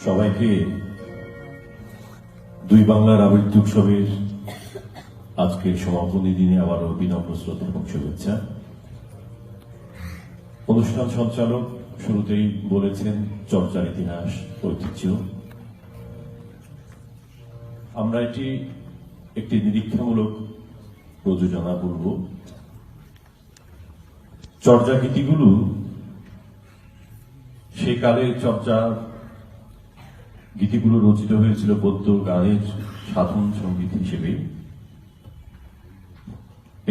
সবাইকে দুই বাংলার আবৃত্তি উৎসবের আজকের সমাপনী দিনে আবারও বিনম্র শ্রদ্ধা এবং শুভেচ্ছা। অনুষ্ঠান সঞ্চালক শুরুতেই বলেছেন চর্চার ইতিহাস ঐতিহ্য। আমরা একটি নিরীক্ষামূলক প্রযোজনা করব। চর্চা গীতিগুলো সেকালে চর্চা গীতিগুলো রচিত হয়েছিল পদ্য গানের সাধন সঙ্গীত হিসেবে।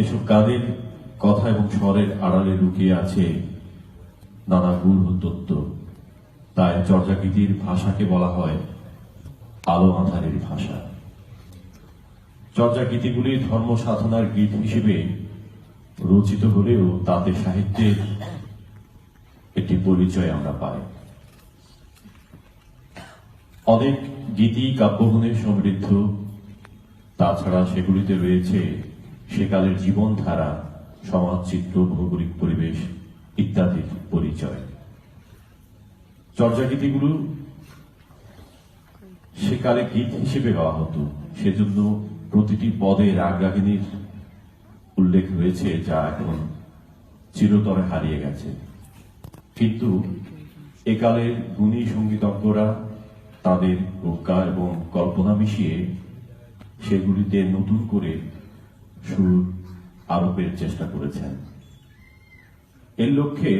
এসব গানের কথা এবং স্বরের আড়ালে লুকিয়ে আছে নানা গূঢ় তত্ত্ব। তাই চর্চা গীতির ভাষাকে বলা হয় আলো আঁধারের ভাষা। চর্চা গীতিগুলি ধর্ম সাধনার গীত হিসেবে রচিত হলেও তাতে সাহিত্যের একটি পরিচয় আমরা পাই। অনেক গীতি কাব্যগুণে সমৃদ্ধ, তাছাড়া সেগুলিতে রয়েছে সেকালের জীবনধারা, সমাজচিত্র, ভৌগোলিক পরিবেশ ইত্যাদির পরিচয়। চর্চা গীতিগুলো সেকালে গীত হিসেবে গাওয়া হতো, সেজন্য প্রতিটি পদে রাগ রাগিনীর উল্লেখ রয়েছে, যা এখন চিরতরে হারিয়ে গেছে। কিন্তু একালের গুণী সঙ্গীতজ্ঞরা তাদের প্রজ্ঞা এবং কল্পনা মিশিয়ে সেগুলিতে নতুন করে সুর আরোপের চেষ্টা করেছেন। এর লক্ষ্যে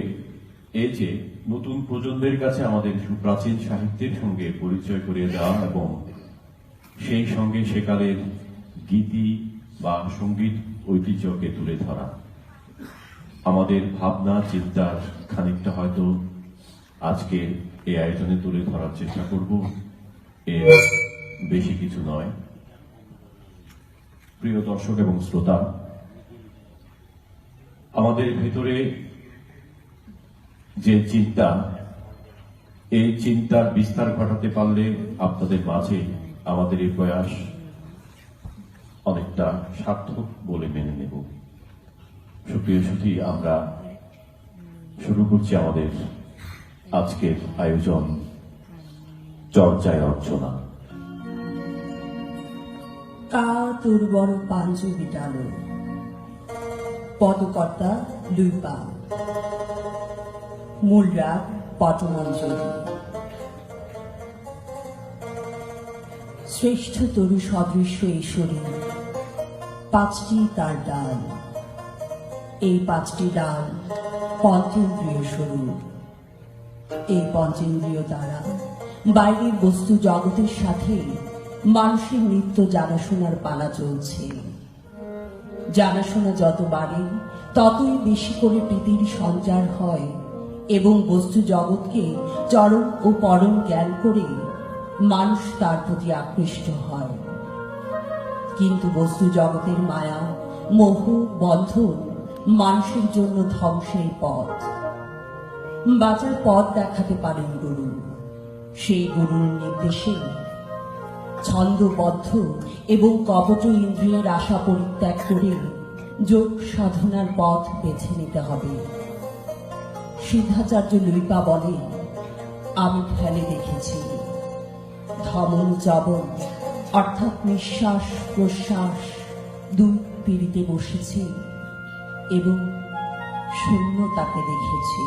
এই যে নতুন প্রজন্মের কাছে আমাদের সুপ্রাচীন সাহিত্যের সঙ্গে পরিচয় করিয়ে দেওয়া এবং সেই সঙ্গে সেকালের গীতি বা সঙ্গীত ঐতিহ্যকে তুলে ধরা। আমাদের ভাবনা চিন্তার খানিকটা হয়তো আজকে এই আয়োজনে তুলে ধরার চেষ্টা করব, এর বেশি কিছু নয়। প্রিয় দর্শক এবং শ্রোতা, আমাদের ভেতরে যে চিন্তা, এই চিন্তার বিস্তার ঘটাতে পারলে আপনাদের মাঝে আমাদের এই প্রয়াস অনেকটা সার্থক বলে মেনে নেব। সুপ্রিয় সুধী, আমরা শুরু করছি আমাদের আজকের আয়োজন চর্চায় অর্চনা। কা তোর বড় পাঞ্জু বিটালো, পদকর্তা লুইপা, মূল রাগ পটমঞ্জরি। শ্রেষ্ঠ তরু সদৃশ্য এই শরীর, পাঁচটি তার ডাল। এই পাঁচটি ডাল পঞ্চেন্দ্রিয় স্বরূপ। এই পঞ্চেন্দ্রিয় দ্বারা বাইরের বস্তু জগতের সাথে মানুষের নিত্য জানাশোনার পালা চলছে। জানাশোনা যত বাড়ে ততই বেশি করে প্রীতির সঞ্চার হয় এবং বস্তু জগৎকে চরম ও পরম জ্ঞান করে মানুষ তার প্রতি আকৃষ্ট হয়। কিন্তু বস্তু জগতের মায়া, মোহ, বন্ধন মানুষের জন্য ধ্বংসের পথ। বাঁচার পথ দেখাতে পারেন গুরু। সেই গুরুর নির্দেশে ছন্দবদ্ধ এবং কপট ইন্দ্রিয়ের আশা পরিত্যাগ করে যোগ সাধনার পথ বেছে নিতে হবে। সিদ্ধাচার্য লুইপা বলেন, আমি ফেলে দেখেছি ধমন জবন অর্থাৎ নিঃশ্বাস প্রশ্বাস দুই পিড়িতে বসেছি এবং শূন্যতাকে দেখেছি।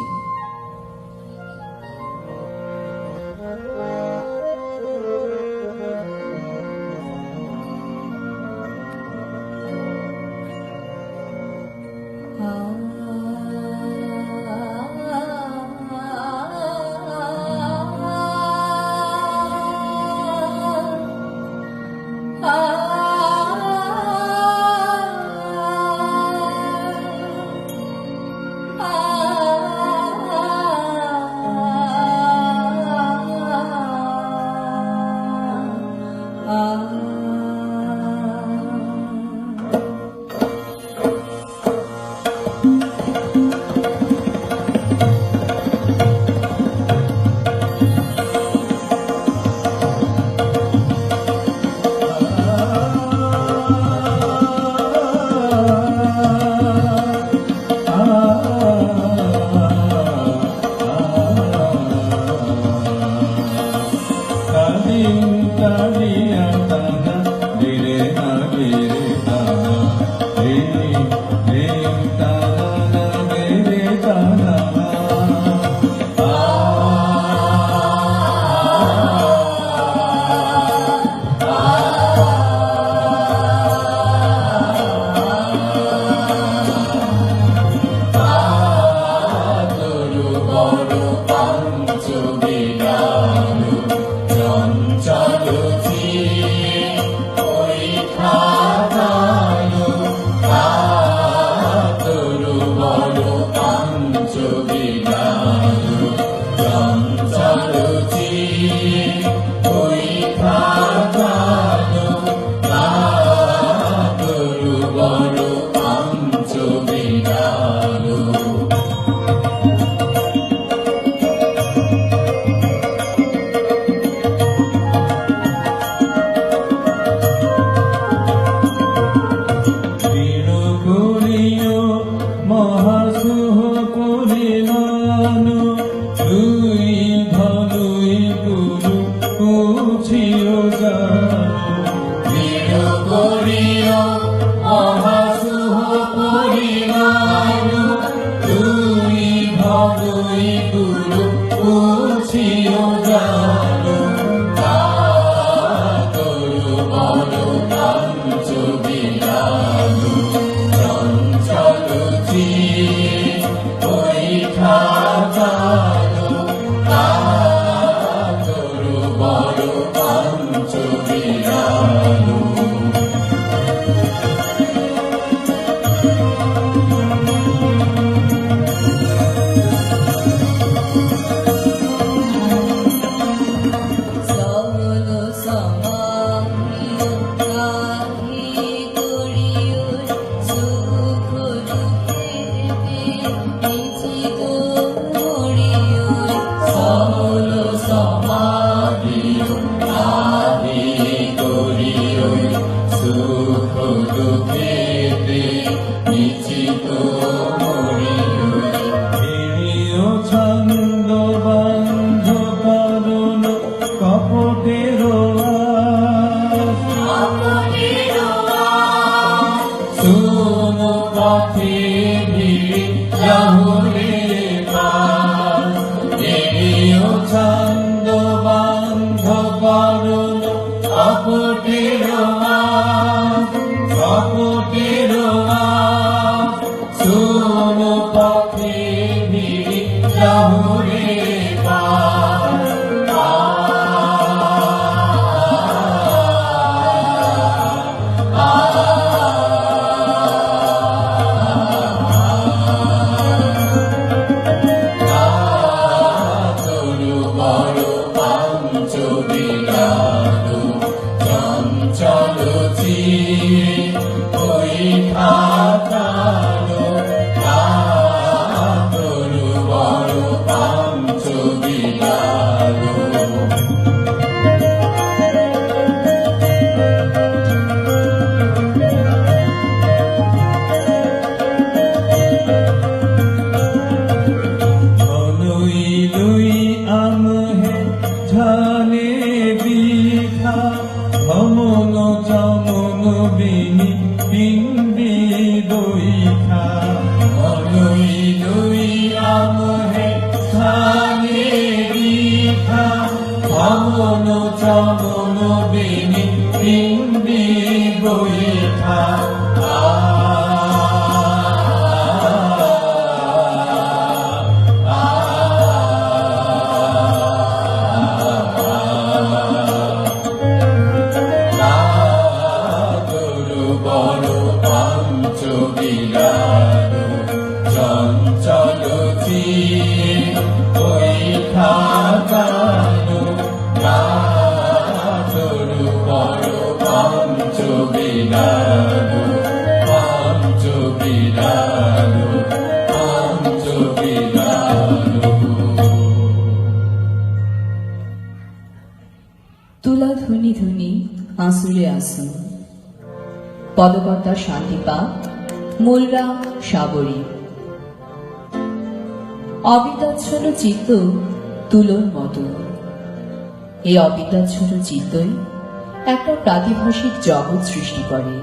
চির জানু তরু বড় কাঞ্চ বিরানু চঞ্চল চির পরীক্ষা জানু তরু বড় কাঞ্চ বিরানু ছন্দ বন্ধ করুন কপটের শুন পথে রাহুলে ছন্দ বন্ধ করুন কপটের কপটের শুন পথে রাহুলে তরু বড় পাঞ্চ বিলানু চঞ্চল চির পরীক্ষা জানু তরু বড় পাঞ্চ বিলানু লুই লুই আমহে ঝালে বিখা ভমন চমন বিনি বিন্দি দইখা লুই লুই আমহে ঝালে বিখা ভমন চমন বিনি বিন্দি দইখা চঞ্চল চির পরীক্ষা জানু তরু বড় পাঞ্চ বিরানু পাঞ্চ বিরানু পাঞ্চ বিরানু তুলা ধুনি ধুনি আসুরে আসু পদকর্তা শান্তিপা মূলরা সাবরী অবিতাচ্ছন্ন চিত্ত তুলোর মতো। এই অবিতাচ্ছন্ন চিত্তই একটা প্রাতিভাসিক জগৎ সৃষ্টি করে।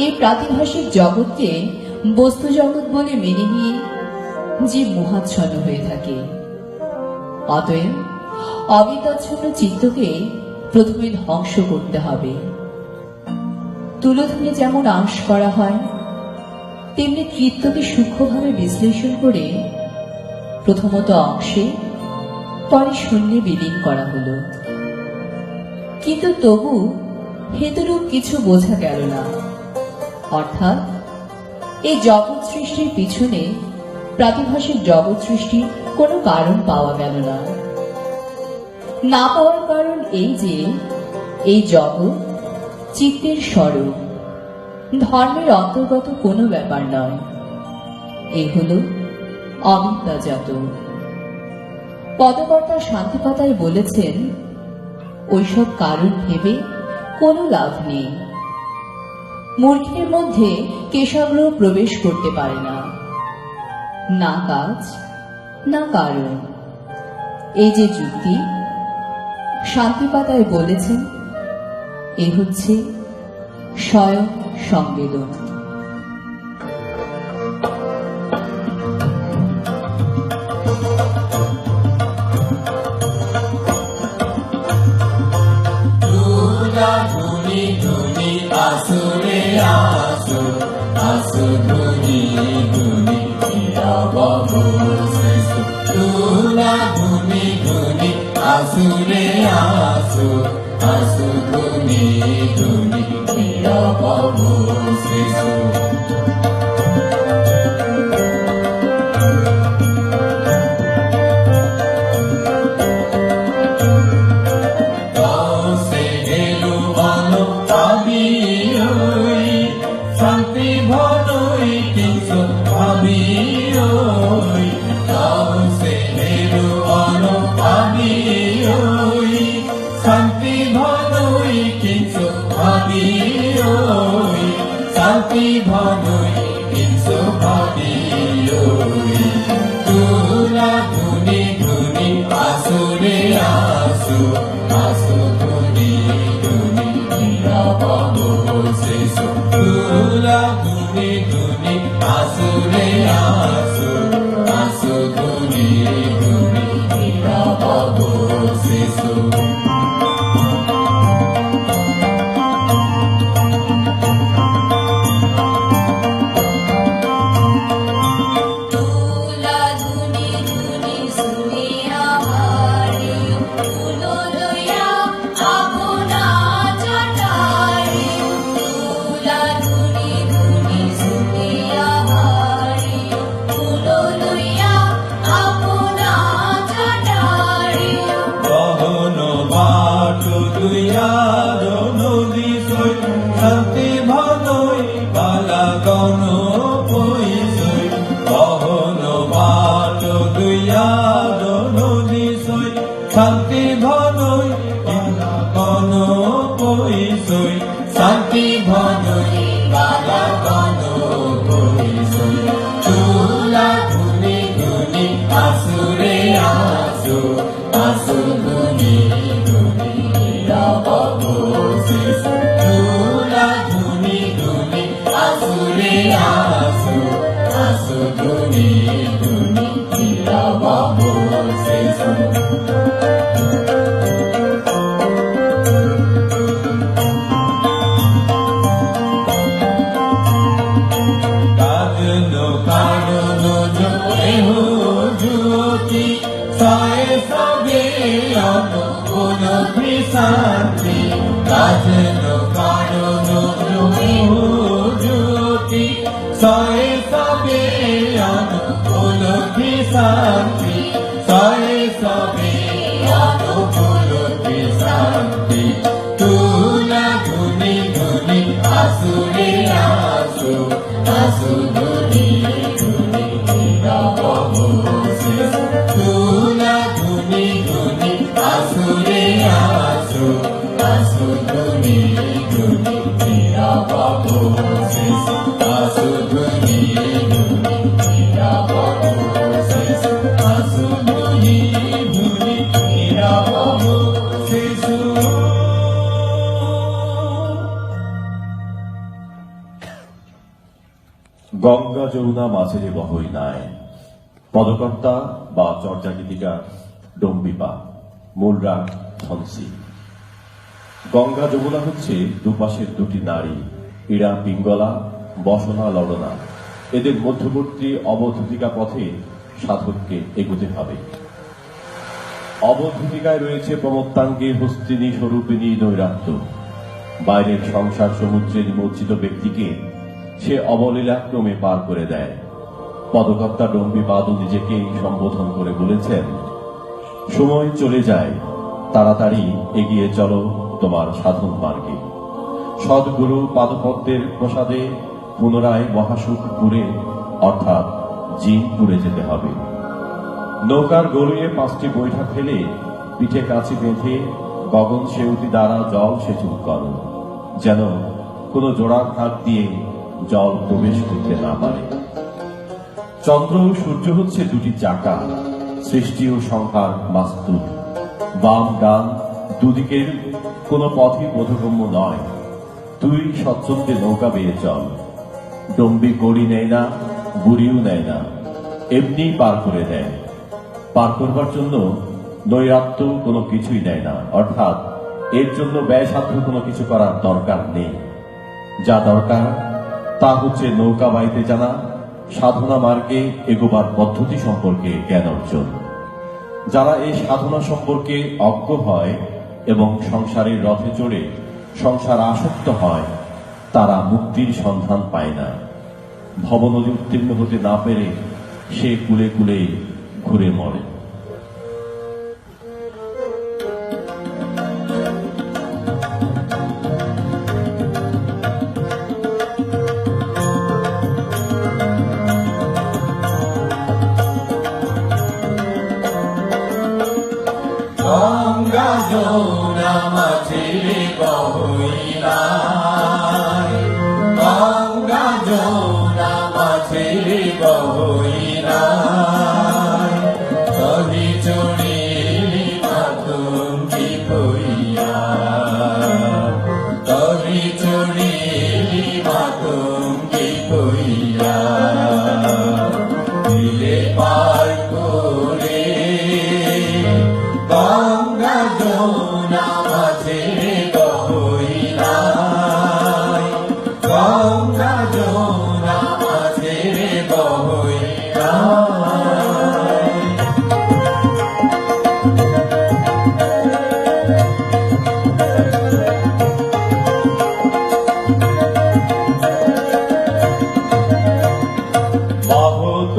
এই প্রাতিভাসিক জগৎকে বস্তু জগৎ বলে মেনে নিয়ে যে মোহাচ্ছন্ন হয়ে থাকে। অতএব অবিতাচ্ছন্ন চিত্তকে প্রথমে ধ্বংস করতে হবে। তুলোধনে যেমন আঁশ করা হয়, তেমনি চিত্তকে সূক্ষ্মভাবে বিশ্লেষণ করে প্রথমত অংশে, পরে শূন্যে বিলীন করা হলো। কিন্তু তবু হেতুরূপ কিছু বোঝা গেল না। অর্থাৎ এই জগৎ সৃষ্টির পিছনে প্রাতিভাসিক জগৎ সৃষ্টির কোনো কারণ পাওয়া গেল না। না পাওয়ার কারণ এই যে এই জগৎ চিত্তের স্বরূপ, ধর্মের অন্তর্গত কোনো ব্যাপার নয়। এ হল অবিদ্যাজাত। পদকর্তা শান্তিপাতায় বলেছেন, ওইসব কারণ ভেবে কোনো লাভ নেই। মূর্খের মধ্যে কেশাগ্রহ প্রবেশ করতে পারে না, না কাজ না কারণ। এই যে যুক্তি শান্তিপাতায় বলেছেন, এ হচ্ছে স্বয়ং সংবেদন। আসুরে আসু আসু ধুনি ধুনি প্রিয় প্রভু শিশু সে গেল বন আমি ওই শান্তি ভনই কিছু আমি ওই সে গেল বন আমি ওই শান্তি ভনই কিছু আমি ওই শান্তি ভনই কিছু ভাবি ওই তুলা ধুনি ধুনি আসুরে আসু আসু ধুনি ধুনি নিরাপদ শিশু তুলা ধুনি ধুনি আসুরে আসু আসু ধুনি ধুনি নিরাপদ শিশু তুলা ধুনি ধুনি শুনে আহারে তুলো লইয়া আপনা জটারে তুলা ধুনি ধুনি শুনে আহারে তুলো লইয়া আপনা জটারে গহন বাট দুইয়ার নদী সই শান্তি ভনই বালা গণ পইসই গহন বাট দুইয়ার নদী সই শান্তি ভনই বালা গণ পইসই শান্তি ভনই বালা গণ পইসই তুলা ধুনি ধুনি আসুরে আসু আসু ধুনি ধুনি নিরাপদ শিশু তুলা ধুনি ধুনি আসুরে আসু আসু ধুনি ধুনি নিরাপদ শিশু কারণ কারণ এহ জ্যোতি সয়ে সবে অনুকূল শান্তি কারণ কারণ এহ জ্যোতি সয়ে সবে অনুকূল শান্তি সয়ে সবে অনুকূল শান্তি তুলা ধুনি ধুনি আসুরে আসু আসু ধুনি ধুনি নিরাপদ শিশু তুলা ধুনি ধুনি আসুরে আসু আসু ধুনি ধুনি নিরাপদ শিশু আসু ধুনি ধুনি নিরাপদ শিশু আসু ধুনি ধুনি নিরাপদ শিশু গঙ্গা যমুনা মাঝেরে বহই নাই পদকর্তা বা চর্যা গীতিকা ডম্বিপা মূল রাগ ধনসি। গঙ্গা যমুনা হচ্ছে দুপাশের দুটি নারী, ইড়া পিঙ্গলা, বসনা লড়না। এদের মধ্যবর্তী অবধূতিকা পথে সাধককে এগোতে হবে। অবধূতিকায় রয়েছে প্রমত্তাঙ্গে হস্তিনী স্বরূপিণী নৈরাত্য। বাইরের সংসার সমুদ্রে নিমজ্জিত ব্যক্তিকে সে অবলীলাক্রমে পার করে দেয়। পদকর্তা ডম্বিপাদু নিজেকে সম্বোধন করে বলেছেন, সময় চলে যায়, তাড়াতাড়ি এগিয়ে চলো তোমার সাধন মার্গে। সদ্গুরু পাদপদ্মের প্রসাদে পুনরায় মহাসুখপুরে অর্থাৎ জিনপুরে যেতে হবে। নৌকার গড়িয়ে 5টি বৈঠা ফেলে পিঠে কাছে বেঁধে গগন সেউতি দ্বারা জল সেচন করো, যেন কোনো জোড়ার হাত দিয়ে জল প্রবেশ করতে না পারে। চন্দ্র ও সূর্য হচ্ছে দুটি চাকা, সৃষ্টি ও সংহার মাস্তুর। বাম ডান দুদিকের কোনো পথই বোধগম্য নয়। তুই স্বচ্ছন্দে নৌকা বেয়ে চল। ডম্বি গড়ি নেয় না, বুড়িও নেয় না, এমনি পার করে দেয়। পার করবার জন্য নৈরাত্য কোনো কিছুই নেয় না, অর্থাৎ এর জন্য ব্যয়সাধ্য কোনো কিছু করার দরকার নেই। যা দরকার তা হচ্ছে নৌকা বাইতে জানা, সাধনা মার্গে এগোবার পদ্ধতি সম্পর্কে জ্ঞান অর্জন। যারা এই সাধনা সম্পর্কে অজ্ঞ হয় এবং সংসারের রথে চড়ে সংসার আসক্ত হয়, তারা মুক্তির সন্ধান পায় না। ভবনদী উত্তীর্ণ হতে না পেরে সে কুলে কুলে ঘুরে মরে। গঙ্গা যমুনা মাঝে বহিলাই, গঙ্গা যমুনা মাঝে বহিলাই, তরি চড়িলি মাতঙ্গি বইয়া, তরি চড়িলি মাতঙ্গি বইয়া, দিলে পার করে গঙ্গা যমুনা মাঝে বহিলাই, গঙ্গা যমুনা মাঝে বহিলাই।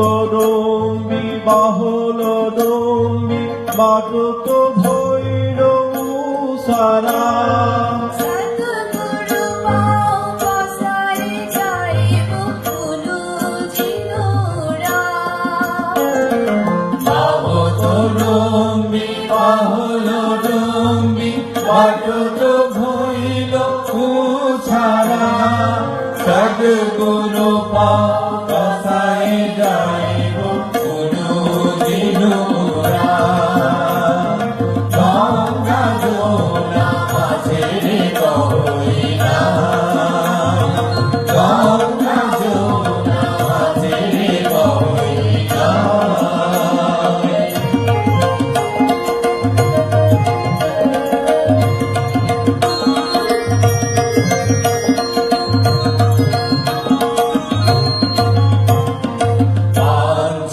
বাহতরম্বি বাহলদম্বি বাটত ভৈর সারা, সদ্গুরু পাও বসাই যাইব ফুলু ঝিনুরা। বাহতরম্বি বাহলদম্বি বাটত ভৈল ছাড়া, সদ্গুরু পাও বসাই যাইব ফুলু ঝিনুরা। গঙ্গা যমুনা মাঝে বহিলাই, গঙ্গা যমুনা মাঝে বহিলাই।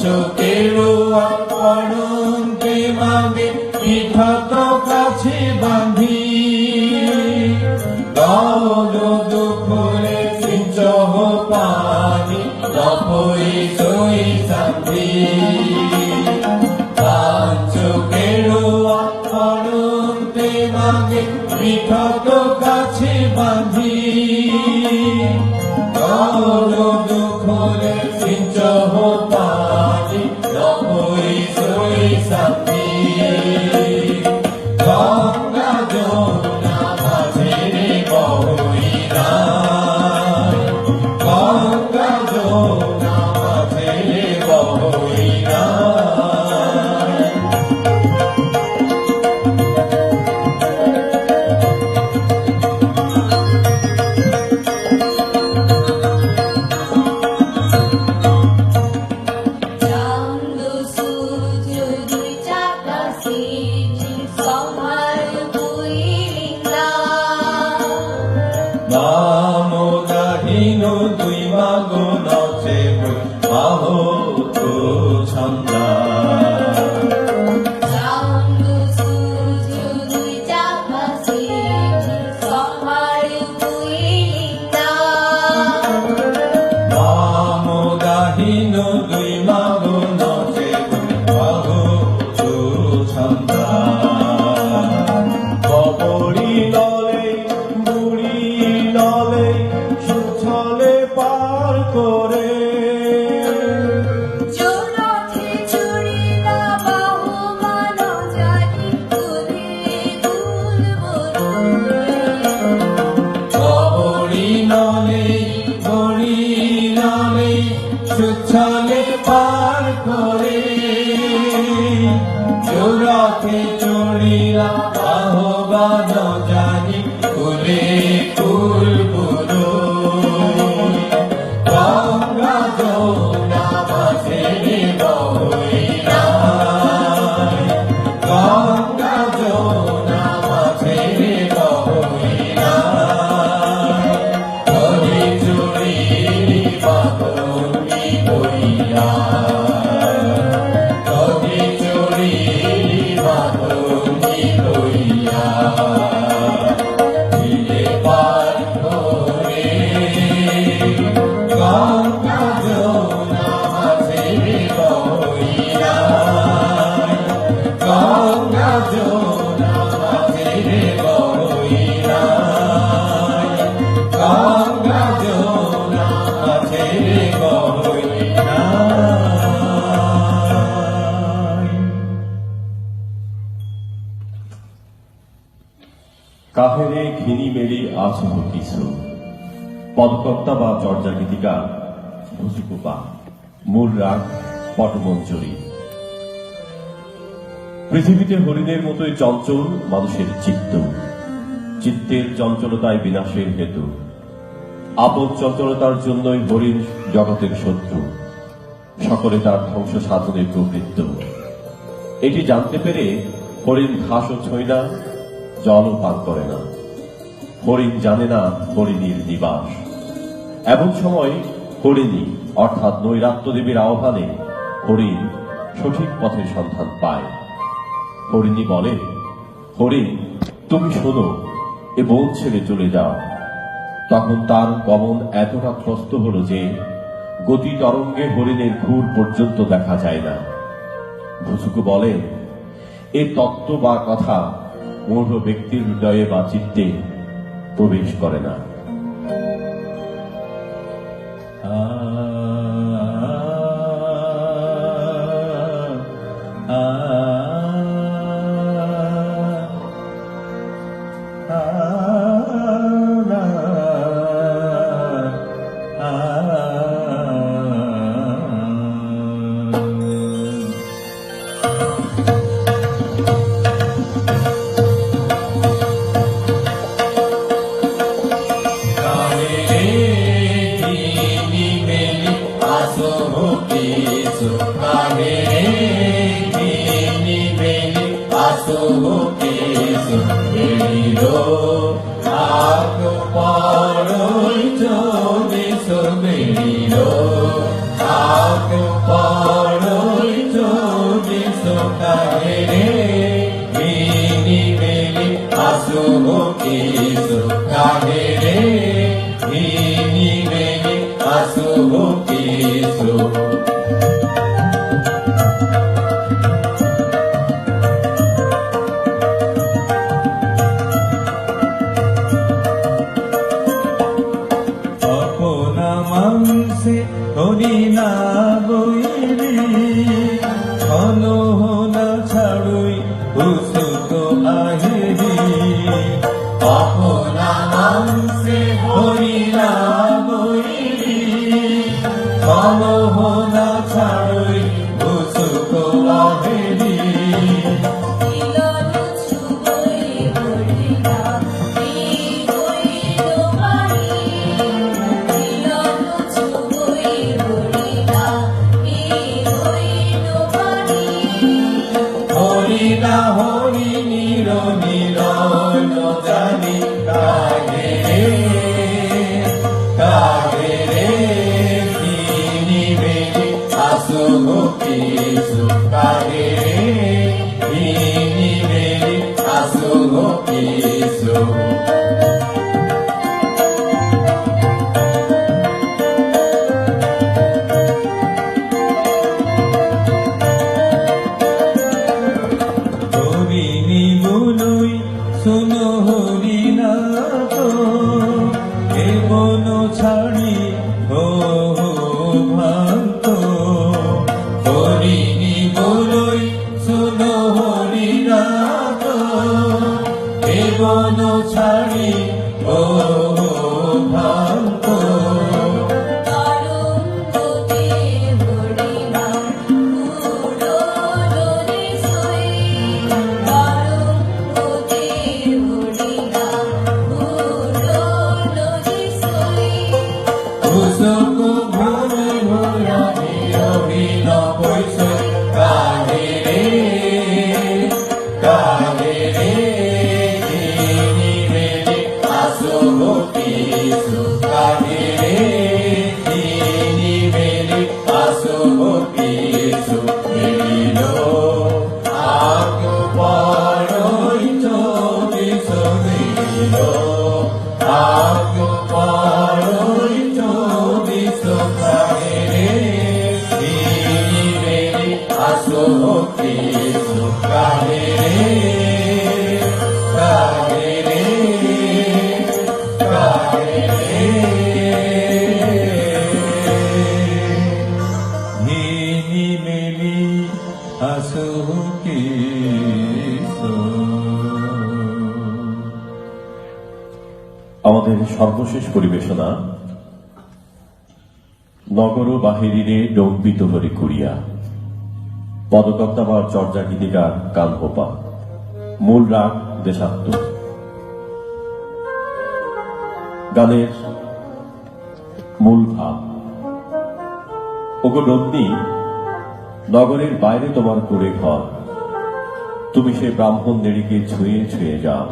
পাঞ্চকেরুয়া পড়ন্তে মাগে পিঠত কাছে বাঁধি, দল দুপুরে সিঞ্চহ পানি তপই সই সাথী। পাঞ্চকেরুয়া পড়ন্তে মাগে পিঠত কাছে বাঁধি, দল দুপুরে সিঞ্চহ পানি তপই সই সাথী। গঙ্গা যমুনা মাঝে বহিলাই, গঙ্গা যমুনা মাঝে বহিলাই। চাঁদ সূর্য দুই চাকা সিটি সবার দুই লিঙ্গা। মামদাহীন দুই মাগো নচে বাহত ছন্দা। চাঁদ সূর্য দুই চাকা সিটি সবার দুই লিঙ্গা। মামদাহীন দুই মাগো নচে বাহত ছন্দা। কবরী নলে বুড়ি নলে সুচ্ছলে পার করে, জোরথে চড়িলা বাহুমান জানি তুলে দুলবরুণে। কবরী নলে বড়ি নলে সুচ্ছলে পার করে, জোরথে চড়িলা আহ্বান জানি কুলে কুলবুলো। গঙ্গা যমুনা মাঝে বহিলাই, গঙ্গা যমুনা মাঝে বহিলাই। তরি চড়িলি মাতঙ্গি বইয়া, তরি চড়িলি কাহেরে ঘিনি মেলি আছো কিছু পদকর্তা বা চর্যা গীতিকা ভুজুকুপা, মূল রাগ পটমঞ্জরি। পৃথিবীতে হরিণের মতোই চঞ্চল মানুষের চিত্ত, চিত্তের চঞ্চলতায় বিনাশের হেতু। আপদ চঞ্চলতার জন্যই হরিণ জগতের শত্রু, সকলে তার ধ্বংস সাধনের প্রবৃত্ত। এটি জানতে পেরে হরিণ ঘাসও ছোঁয় না, জলও পান করে না। হরিণ জানে না হরিণীর নিবাস। এমন সময় হরিণী অর্থাৎ নৈরাত্য দেবীর আহ্বানে হরিণ সঠিক পথের সন্ধান পায়। হরিণী বলে, হরিণ তুমি শোনো, এ বন ছেড়ে চলে যাও। তখন তার গমন এতটা ত্রস্ত হল যে গতি তরঙ্গে হরিণের খুর পর্যন্ত দেখা যায় না। ভুজুকু বলেন, এ তত্ত্ব বা কথা মূঢ় ব্যক্তির হৃদয়ে বা চিত্তে প্রবেশ করে না। Aso Cristo, আমাদের সর্বশেষ পরিবেশনা নগর বাহিরে ডম্বিত হরি কুড়িয়া, পদকর্তা বা চর্যা গীতিকার কালহোপা, মূল রাগ দেশাত্ম। গানের মূল ভাব: ওগো নন্দী, নগরের বাইরে তোমার করে ঘর, তুমি সে ব্রাহ্মণ দেড়িকে ছুঁয়ে ছুঁয়ে যাও।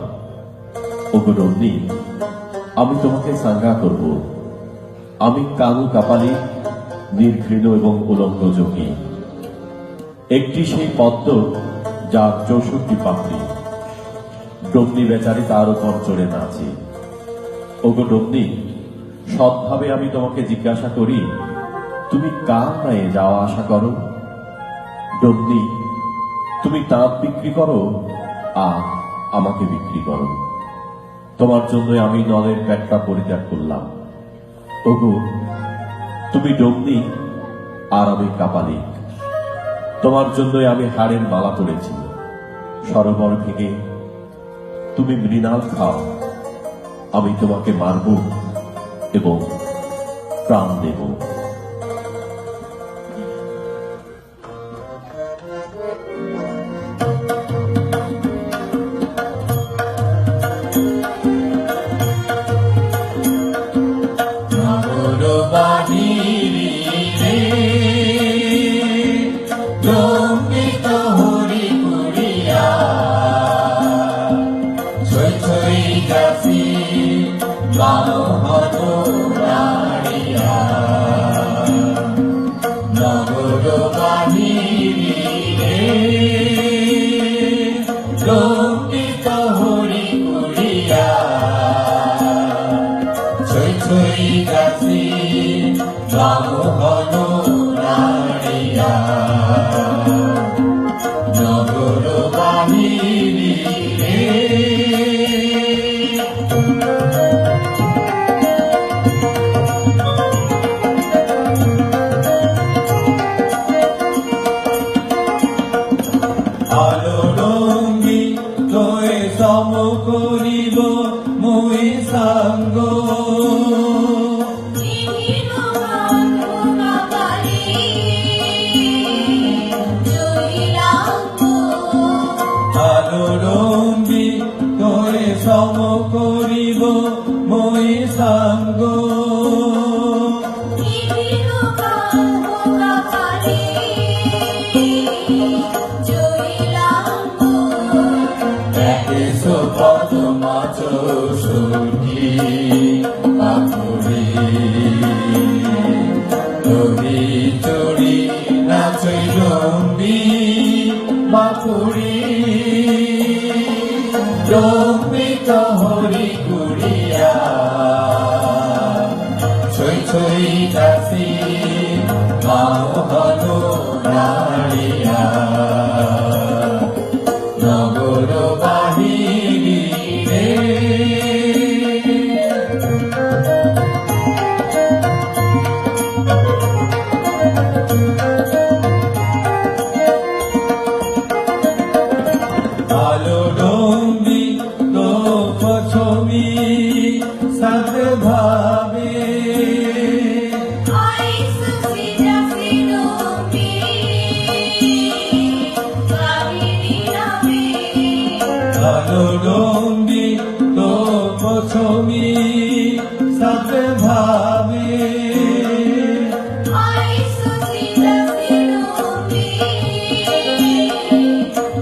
ওগো নন্দী, আমি তোমাকে সাঙ্গা করব, আমি কানু কাপালি, নির্ঘৃণ এবং উলঙ্গ যোগী। একটি সেই পদ্ম যার 64 পাপড়ি, ডমনি বেচারি তার উপর চড়ে নাচে। ওগো ডমনি, সৎভাবে আমি তোমাকে জিজ্ঞাসা করি, তুমি কার নায়ে যাওয়া আসা করো? ডমনি, তুমি তাঁত বিক্রি করো আর আমাকে বিক্রি করো। তোমার জন্য আমি নলের পেটটা পরিত্যাগ করলাম। ওগো, তুমি ডমনি আর আমি কাপালিক, তোমার জন্যই আমি হাড়ের মালা পড়েছি। সরোবর ভেঙে তুমি মৃণাল খাও, আমি তোমাকে মারব এবং প্রাণ দেব। নগর বাহিরে ডম্বিত হরি কুড়িয়া, ছই ছই গাছি বাহন নাড়িয়া। নগর বাহিরে ডম্বিত হরি কুড়িয়া, ছই ছই গাছি বাহন নাড়িয়া। নগর বাহিরে আলো রঙ্গি তোয় সম করিব মই সাঙ্গ। বিভিন্ন বান্ধনা বাড়ি জহিলাঙ্গ। আলো রঙ্গি তোয় সম করিব মই সাঙ্গ। বিভিন্ন বান্ধনা বাড়ি জহিলাঙ্গ। একশো পদ্ম চৌষট্টি পাখুরি, দড়ি চড়ি নাচই ডম্বি বাপুরি। ডম্বিত হরি কুড়িয়া, ছই ছই গাছি বাহন নাড়িয়া। নগর বাহিরে আলো ডম্বি তো ছবি সাথে ভাবে। আইস সিজাসি ডম্বি বাহিরি নামে। আলো ডম্বি তো ছবি সাথে ভাবে। আইস সিজাসি ডম্বি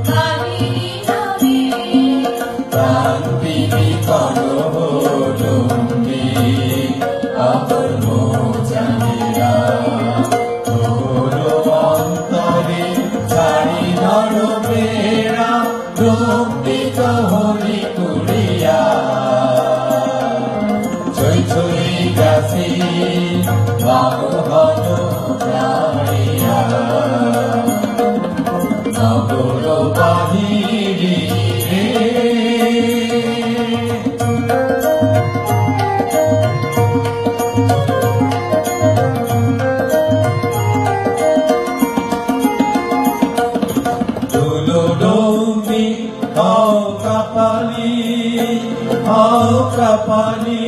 বাহিরি নামে। প্রান্তিনি করো ডম্বি আপন জানিরা। তোর অন্তরে ছাড়ি নর বেড়া, ডম্বিত হরি কুড়িয়া, ছই ছই গাছি বাহন নাড়িয়া। নগর বাহিরে তুলো ডম্বি কাপালি, হও কাপালি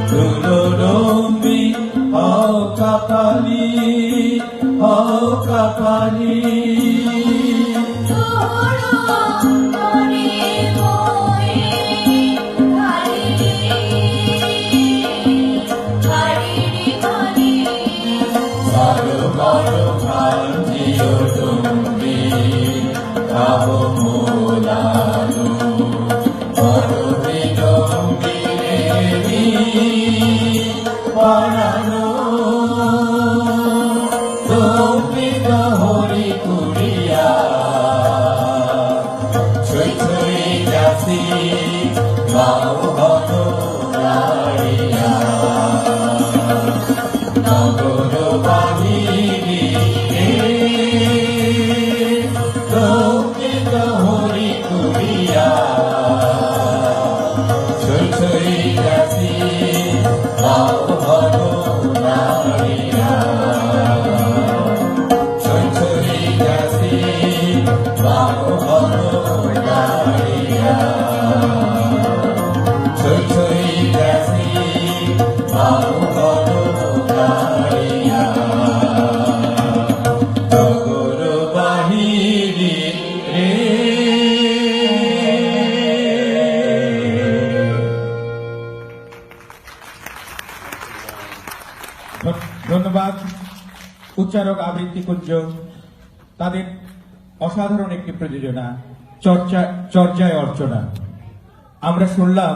দুলরম্বি হও কাপালি হও কাপালি হরি কুড়িয়া ছুই ছুই যাসি গাও হত রাড়িয়া নগর বাহিনী দৌড়িত হরি কুড়িয়া ছুই ছুই যাসি গাও হত রাড়িয়া ছুই ছুই যাসি গাও হত রাড়িয়া ছুই ছুই যাসি গাও হত রাড়িয়া নগর বাহিনী রে ধন্যবাদ উচ্চারক আবৃত্তি কুঞ্জ তাদের অসাধারণ একটি প্রযোজনা চর্চায় অর্চনা। আমরা শুনলাম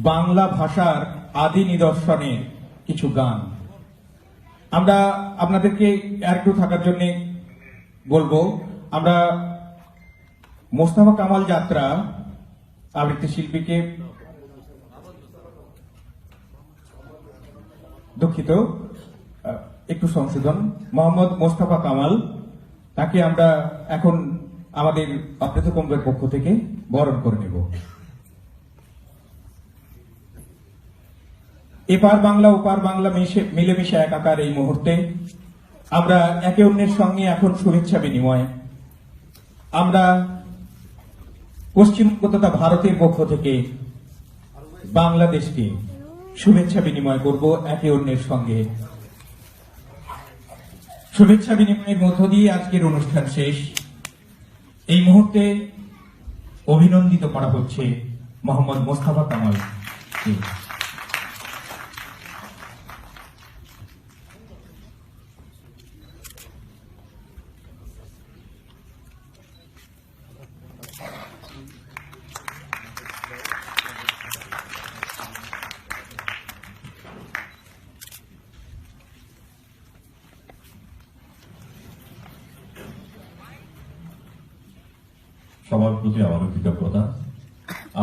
বাংলা ভাষার আদি নিদর্শনের কিছু গান। আমরা আপনাদেরকে একটু থাকার জন্য বলবো, আমরা মোস্তফা কামাল যাত্রা আবৃত্তি শিল্পীকে দুঃখিত, একটু সংশোধন, মোহাম্মদ মোস্তফা কামাল, তাকে আমরা এখন আমাদের অপ্রেত কুম্ভের পক্ষ থেকে বরণ করে নেব। এপার বাংলা ওপার বাংলা মিলেমিশে একাকার এই মুহূর্তে আমরা একে অন্যের সঙ্গে এখন শুভেচ্ছা বিনিময়। আমরা পশ্চিমবঙ্গ তথা ভারতের পক্ষ থেকে বাংলাদেশকে শুভেচ্ছা বিনিময় করব একে অন্যের সঙ্গে। শুভেচ্ছা বিনিময়ের মধ্য দিয়ে আজকের অনুষ্ঠান শেষ। এই মুহূর্তে অভিনন্দিত করা হচ্ছে মোহাম্মদ মোস্তফা কামাল। সবার প্রতি আমারও কৃতজ্ঞতা।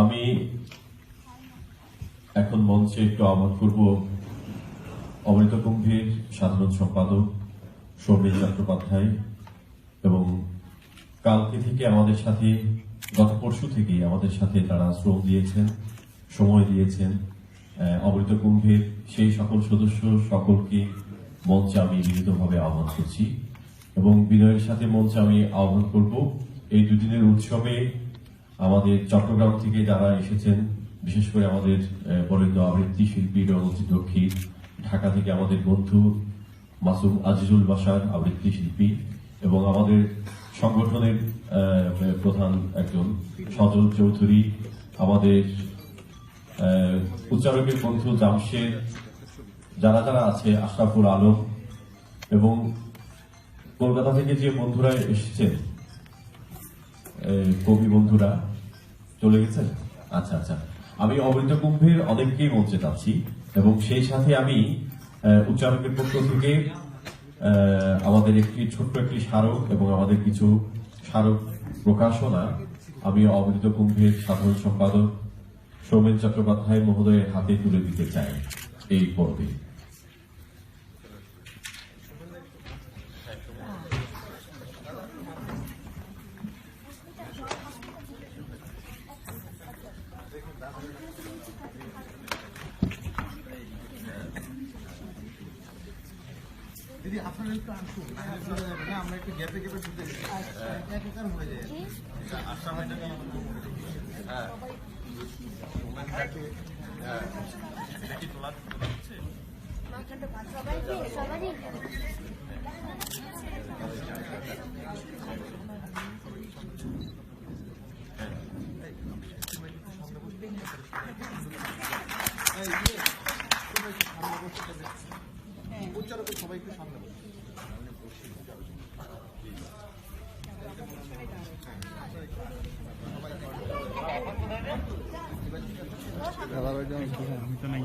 আমি এখন মঞ্চে একটু আহ্বান করব অমৃত কুম্ভের সাধারণ সম্পাদক সৌমেন চট্টোপাধ্যায়, এবং কালকে থেকে আমাদের সাথে, গত পরশু থেকে আমাদের সাথে তারা শ্রম দিয়েছেন, সময় দিয়েছেন। অমৃত কুম্ভের সেই সকল সদস্য সকলকে মঞ্চে আমি বিনীতভাবে আহ্বান করছি, এবং বিনয়ের সাথে মঞ্চে আমি আহ্বান করব এই দুদিনের উৎসবে আমাদের চট্টগ্রাম থেকে যারা এসেছেন, বিশেষ করে আমাদের বরেণ্য আবৃত্তি শিল্পী রণজিৎ দক্ষিণ, ঢাকা থেকে আমাদের বন্ধু মাসুম আজিজুল বাসার আবৃত্তি শিল্পী, এবং আমাদের সংগঠনের প্রধান একজন সজল চৌধুরী, আমাদের উচ্চারকের বন্ধু জামশেদ, যারা যারা আছে, আশরাফুল আলম, এবং কলকাতা থেকে যে বন্ধুরা এসেছেন, কবি বন্ধুরা চলে গেছেন। আচ্ছা আচ্ছা, আমি অমৃত কুম্ভের অনেককেই মঞ্চে চাচ্ছি, এবং সেই সাথে আমি উচ্চারকের পক্ষ থেকে আমাদের একটি ছোট্ট একটি স্মারক এবং আমাদের কিছু স্মারক প্রকাশনা আমি অমৃত কুম্ভের সাধারণ সম্পাদক সৌমেন চট্টোপাধ্যায় মহোদয়ের হাতে তুলে দিতে চাই এই পর্বে। দিদি আপনারা একটু আসুন না হলে চলে যাবে না আমরা একটু গ্যাপে গ্যাপে শুনতে একাকার হয়ে যায় আশা হয় না কেন হ্যাঁ এটা কি তোলা হচ্ছে সবারই উচ্চারকে সবাই একটু সামনে বসে দাদা ভাই